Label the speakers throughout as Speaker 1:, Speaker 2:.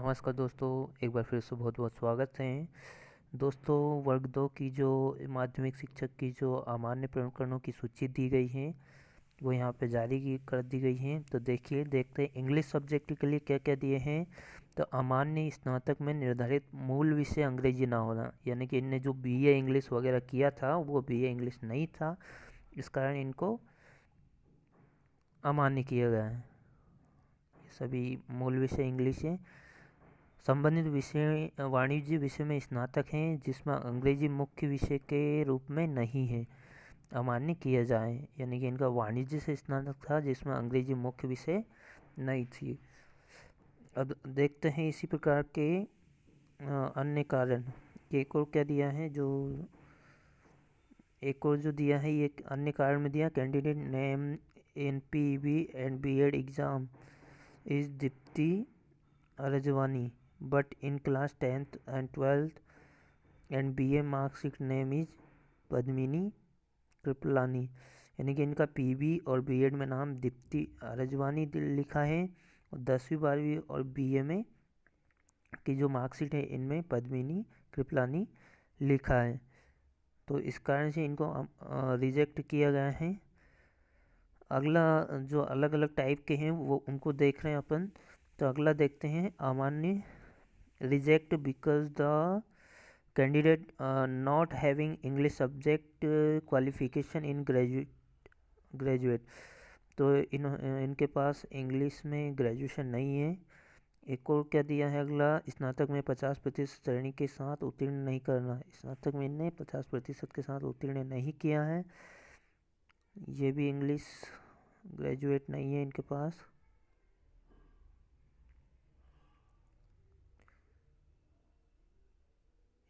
Speaker 1: नमस्कार दोस्तों, एक बार फिर से बहुत बहुत स्वागत है। दोस्तों, वर्ग 2 की जो माध्यमिक शिक्षक की जो अमान्य प्रकरणों की सूची दी गई है वो यहाँ पे कर दी गई है। तो देखते हैं इंग्लिश सब्जेक्ट के लिए क्या क्या दिए हैं। तो अमान्य स्नातक में निर्धारित मूल विषय अंग्रेजी ना होना, यानी कि इनने जो बीए इंग्लिश वगैरह किया था वो बीए इंग्लिश नहीं था, इस कारण इनको अमान्य किया गया है। सभी मूल विषय इंग्लिश है। संबंधित विषय वाणिज्य विषय में स्नातक हैं जिसमें अंग्रेजी मुख्य विषय के रूप में नहीं है, अमान्य किया जाए। यानी कि इनका वाणिज्य से स्नातक था जिसमें अंग्रेजी मुख्य विषय नहीं थी। अब देखते हैं इसी प्रकार के अन्य कारण। एक और क्या दिया है, जो एक और जो दिया है ये अन्य कारण में दिया, candidate name in PB and BEd exam is Deepti Rajwani, but in class 10th and 12th and BA marksheet name is Padmini Kripalani. यानी कि इनका पीबी और बीएड में नाम दीप्ति रजवानी लिखा है और 10वीं 12वीं और बीए में की जो मार्कशीट है इनमें पद्मिनी कृपलानी लिखा है। तो इस कारण से इनको रिजेक्ट किया गया है। अगला जो अलग अलग टाइप के हैं वो उनको देख रहे हैं अपन। तो अगला देखते हैं अमान्य, reject because the candidate not having English subject qualification in graduate। तो इनके पास इंग्लिश में ग्रेजुएशन नहीं है। एक और क्या दिया है अगला, स्नातक में 50% श्रेणी के साथ उत्तीर्ण नहीं करना। स्नातक में इनने 50% के साथ उत्तीर्ण नहीं किया है। ये भी इंग्लिश ग्रेजुएट नहीं है इनके पास।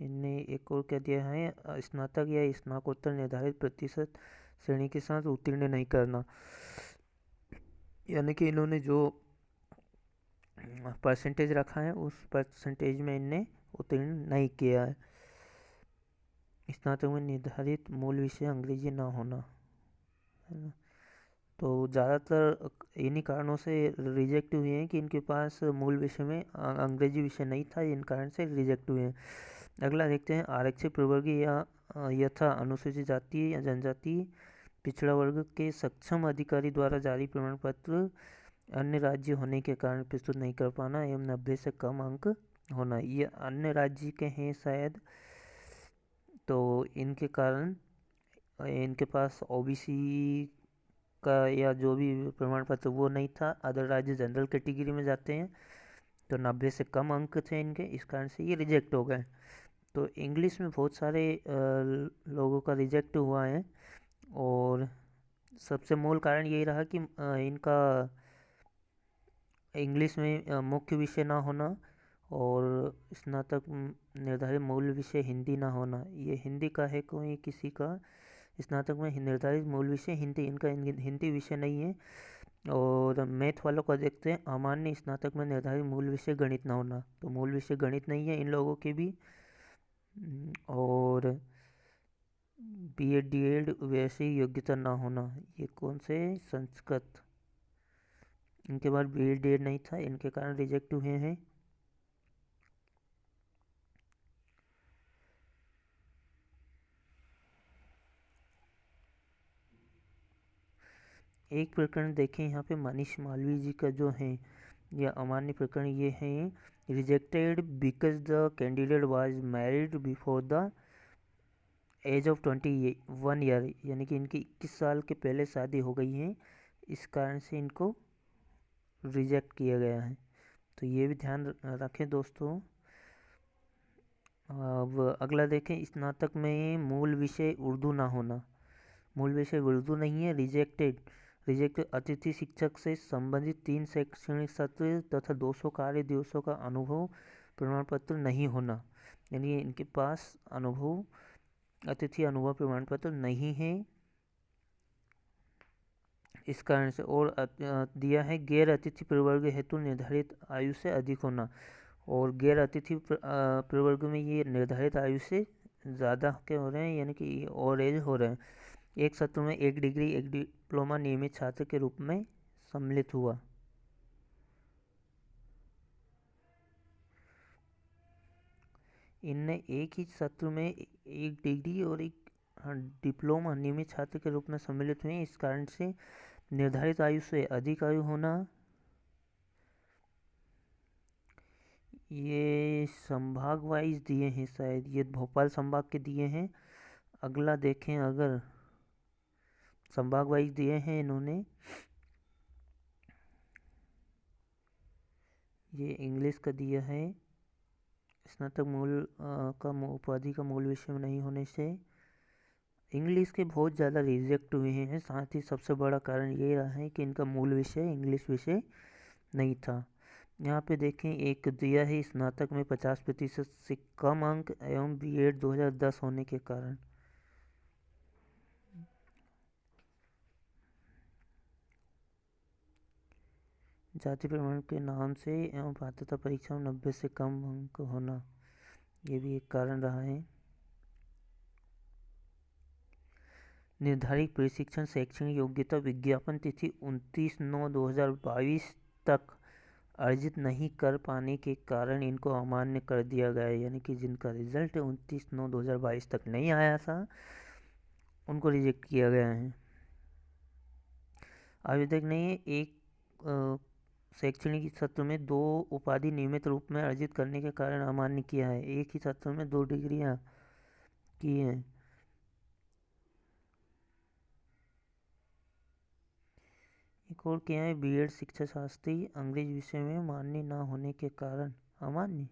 Speaker 1: इनने एक और क्या दिया है, स्नातक या स्नातकोत्तर निर्धारित प्रतिशत श्रेणी के साथ उत्तीर्ण नहीं करना। यानी कि इन्होंने जो परसेंटेज रखा है उस परसेंटेज में इनने उत्तीर्ण नहीं किया है। स्नातक में निर्धारित मूल विषय अंग्रेजी ना होना, है ना। तो ज़्यादातर इन्हीं कारणों से रिजेक्ट हुए हैं कि इनके पास मूल विषय में अंग्रेजी विषय नहीं था, इन कारण से रिजेक्ट हुए हैं। अगला देखते हैं, आरक्षित प्रवर्गीय या यथा अनुसूचित जाति या जनजाति पिछड़ा वर्ग के सक्षम अधिकारी द्वारा जारी प्रमाण पत्र अन्य राज्य होने के कारण प्रस्तुत नहीं कर पाना एवं 90 से कम अंक होना। ये अन्य राज्य के हैं शायद, तो इनके कारण इनके पास ओबीसी का या जो भी प्रमाण पत्र वो नहीं था। अदर राज्य जनरल कैटेगरी में जाते हैं, तो 90 से कम अंक थे इनके, इस कारण से ये रिजेक्ट हो गए। तो इंग्लिश में बहुत सारे लोगों का रिजेक्ट हुआ है और सबसे मूल कारण यही रहा कि इनका इंग्लिश में मुख्य विषय ना होना और स्नातक निर्धारित मूल विषय हिंदी ना होना। ये हिंदी का है, कोई किसी का स्नातक में निर्धारित मूल विषय हिंदी, इनका हिंदी विषय नहीं है। और मैथ वालों को देखते हैं, अमान्य स्नातक में निर्धारित मूल विषय गणित ना होना, तो मूल विषय गणित नहीं है इन लोगों के भी। और बीएड डीएड वैसे ही योग्यता ना होना, ये कौन से संस्कृत, इनके बाद बीएड डीएड नहीं था, इनके कारण रिजेक्ट हुए हैं। एक प्रकरण देखें यहाँ पे, मनीष मालवीय जी का जो है यह अमान्य प्रकरण ये है, rejected because the candidate was married before the age of 21 year. यानी कि इनकी 21 साल के पहले शादी हो गई है, इस कारण से इनको रिजेक्ट किया गया है। तो ये भी ध्यान रखें दोस्तों। अब अगला देखें, स्नातक में मूल विषय उर्दू ना होना। मूल विषय उर्दू नहीं है, रिजेक्टेड अतिथि शिक्षक से संबंधित 3 शैक्षणिक सत्र तथा 200 कार्य दिवसों का अनुभव प्रमाण पत्र नहीं होना। यानी इनके पास अतिथि अनुभव प्रमाण पत्र नहीं है, इस कारण से। और दिया है, गैर अतिथि प्रवर्ग हेतु निर्धारित आयु से अधिक होना। और गैर अतिथि प्रवर्ग में ये निर्धारित आयु से ज़्यादा के हो रहे हैं, यानी कि और एज हो रहे हैं। एक सत्र में 1 डिग्री 1 डिप्लोमा नियमित छात्र के रूप में सम्मिलित हुआ। इनने एक ही सत्र में एक डिग्री और एक डिप्लोमा नियमित छात्र के रूप में सम्मिलित हुए। इस कारण से निर्धारित आयु से अधिक आयु होना, ये संभाग वाइज दिए हैं शायद, ये भोपाल संभाग के दिए हैं। अगला देखें, अगर संभाग वाइज दिए हैं इन्होंने, ये इंग्लिश का दिया है। स्नातक मूल का उपाधि का मूल विषय में नहीं होने से इंग्लिश के बहुत ज़्यादा रिजेक्ट हुए हैं। साथ ही सबसे बड़ा कारण ये रहा है कि इनका मूल विषय इंग्लिश विषय नहीं था। यहाँ पे देखें, एक दिया है स्नातक में 50% से कम अंक एवं बीएड 2010 होने के कारण। जाति प्रमाण के नाम से एवं पात्रता परीक्षा में 90 से कम अंक होना, ये भी एक कारण रहा है। निर्धारित प्रशिक्षण शैक्षणिक योग्यता विज्ञापन तिथि 29/9/2022 तक अर्जित नहीं कर पाने के कारण इनको अमान्य कर दिया गया है। यानी कि जिनका रिजल्ट 29/9/2022 तक नहीं आया था, उनको रिजेक्ट किया गया है। आवेदक ने एक शैक्षणिक सत्र में 2 उपाधि नियमित रूप में अर्जित करने के कारण अमान्य किया है। एक ही सत्र में 2 डिग्रियां की हैं। एक और क्या है, बीएड शिक्षा शास्त्री अंग्रेजी विषय में मान्य ना होने के कारण अमान्य।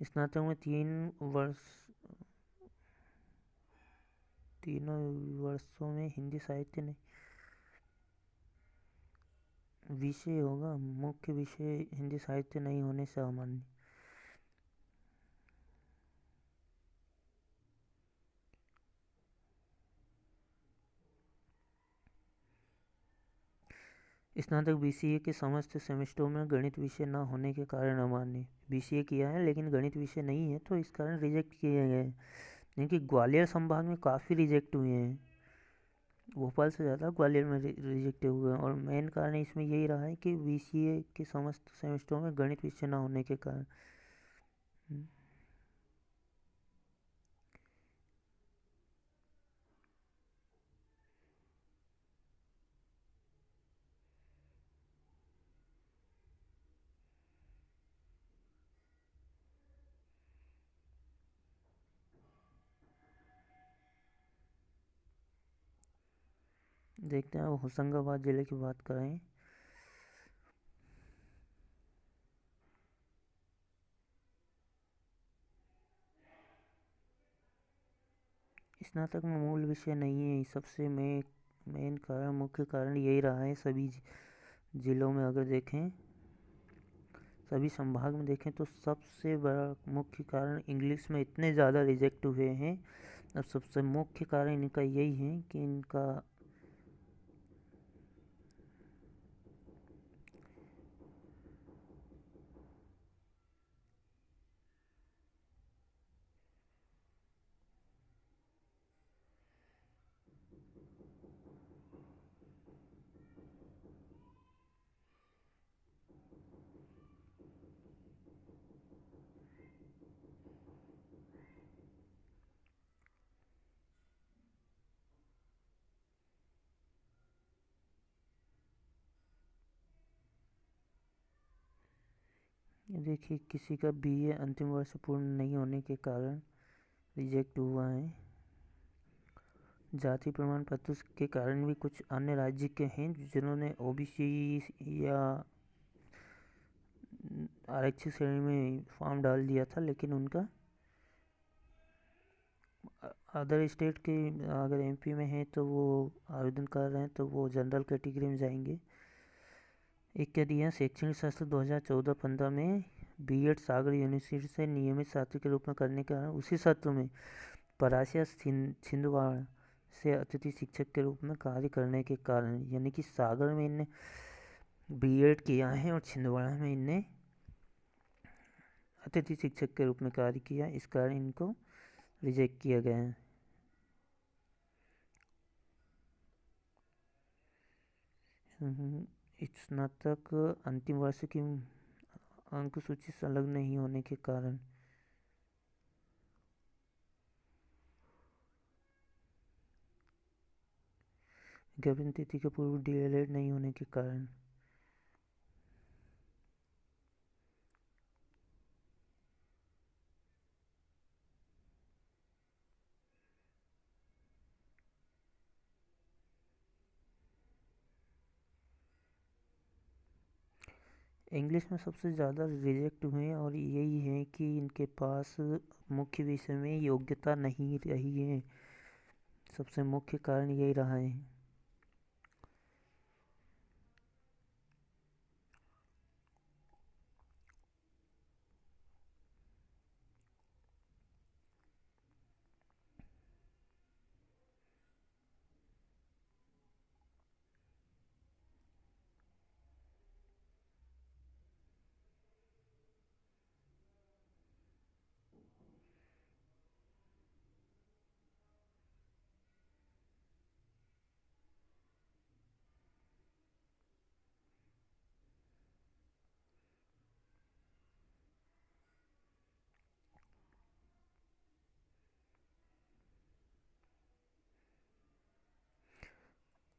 Speaker 1: स्नातक में 3 वर्षों में हिंदी साहित्य नहीं विषय होगा, मुख्य विषय हिंदी साहित्य नहीं होने से अमान्य। स्नातक बीसीए के समस्त सेमेस्टरों में गणित विषय न होने के कारण अमान्य। बीसीए किया है लेकिन गणित विषय नहीं है, तो इस कारण रिजेक्ट किए गए हैं। क्योंकि ग्वालियर संभाग में काफ़ी रिजेक्ट हुए हैं, भोपाल से ज़्यादा ग्वालियर में रिजेक्ट हुए हैं। और मेन कारण इसमें यही रहा है कि बीसीए के समस्त सेमेस्टरों में गणित विषय न होने के कारण। देखते हैं, अब होशंगाबाद ज़िले की बात करें। स्नातक में मूल विषय नहीं है, सबसे मेन कारण, मुख्य कारण यही रहा है। सभी ज़िलों में अगर देखें, सभी संभाग में देखें, तो सबसे बड़ा मुख्य कारण इंग्लिश में इतने ज़्यादा रिजेक्ट हुए हैं। अब सबसे मुख्य कारण इनका यही है कि इनका देखिए, किसी का बीए अंतिम वर्ष पूर्ण नहीं होने के कारण रिजेक्ट हुआ है। जाति प्रमाण पत्र के कारण भी कुछ अन्य राज्य के हैं जिन्होंने ओबीसी या आरक्षित श्रेणी में फॉर्म डाल दिया था, लेकिन उनका अदर स्टेट के अगर एमपी में है तो वो आवेदन कर रहे हैं तो वो जनरल कैटेगरी में जाएंगे। एक क्या दिया, शैक्षणिक सत्र 2014-15 में बीएड सागर यूनिवर्सिटी से नियमित छात्र के रूप में करने के कारण उसी सत्र में परासिया छिंदवाड़ा से अतिथि शिक्षक के रूप में कार्य करने के कारण, यानी कि सागर में इनने बीएड किया है और छिंदवाड़ा में इनने अतिथि शिक्षक के रूप में कार्य किया, इस कारण इनको रिजेक्ट किया गया है। स्नातक अंतिम वर्ष की अंक सूची संलग्न नहीं होने के कारण, ज्ञापन तिथि के पूर्व डीएलएड नहीं होने के कारण, इंग्लिश में सबसे ज़्यादा रिजेक्ट हुए और यही है कि इनके पास मुख्य विषय में योग्यता नहीं रही है। सबसे मुख्य कारण यही रहा है।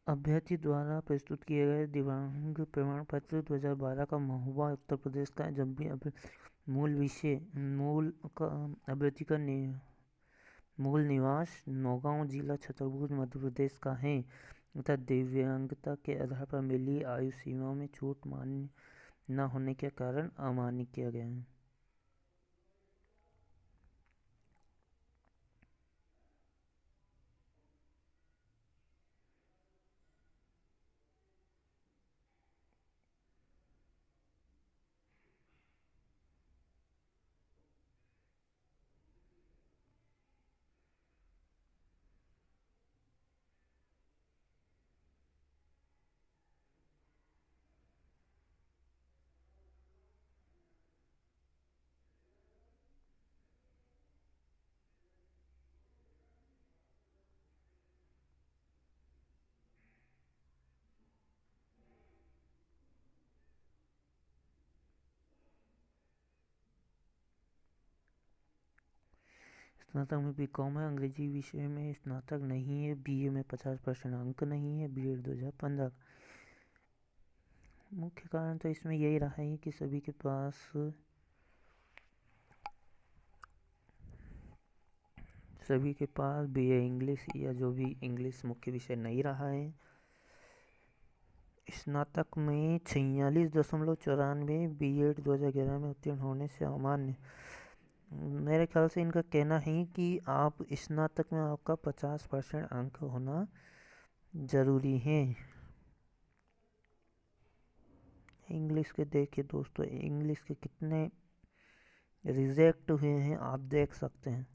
Speaker 1: अभ्यर्थी द्वारा प्रस्तुत किए गए दिव्यांग प्रमाण पत्र 2012 का महुआ उत्तर प्रदेश का है, जब भी अभ्यर्थी का मूल निवास नौगांव जिला छतरपुर मध्य प्रदेश का है तथा दिव्यांगता के आधार पर मिली आयु सीमा में छूट मान्य न होने के कारण अमान्य किया गया है। स्नातक में बीकॉम है, अंग्रेजी विषय में स्नातक नहीं है, बीए में 50% अंक नहीं है, बीएड 2015। मुख्य कारण तो इसमें यही रहा है कि सभी के पास बीए इंग्लिश या जो भी इंग्लिश मुख्य विषय नहीं रहा है। स्नातक में 46.94, बीएड 2011 में उत्तीर्ण होने से अमान्य। मेरे ख्याल से इनका कहना है कि आप स्नातक में आपका 50% अंक होना ज़रूरी है। इंग्लिश के देखिए दोस्तों, इंग्लिश के कितने रिजेक्ट हुए हैं आप देख सकते हैं।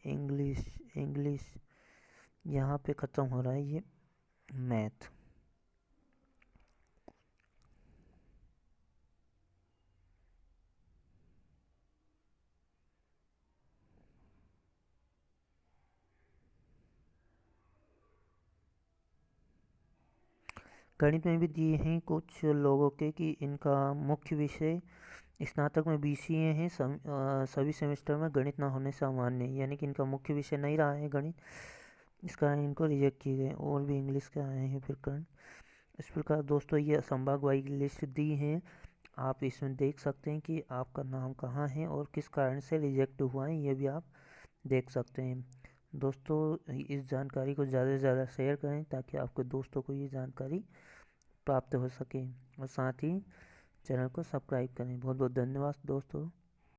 Speaker 1: इंग्लिश यहाँ पे ख़त्म हो रहा है ये मैथ। गणित में भी दिए हैं कुछ लोगों के कि इनका मुख्य विषय स्नातक में बीसीए हैं, सभी सेमेस्टर में गणित ना होने से अमान्य, यानी कि इनका मुख्य विषय नहीं रहा है गणित, इस कारण इनको रिजेक्ट किए गए। और भी इंग्लिश के आए हैं फिर कारण। इस प्रकार दोस्तों ये संभाग वाइज लिस्ट दी है, आप इसमें देख सकते हैं कि आपका नाम कहाँ है और किस कारण से रिजेक्ट हुआ है, ये भी आप देख सकते हैं। दोस्तों इस जानकारी को ज़्यादा से ज़्यादा शेयर करें ताकि आपके दोस्तों को ये जानकारी प्राप्त हो सके, और साथ ही चैनल को सब्सक्राइब करें। बहुत बहुत धन्यवाद दोस्तों।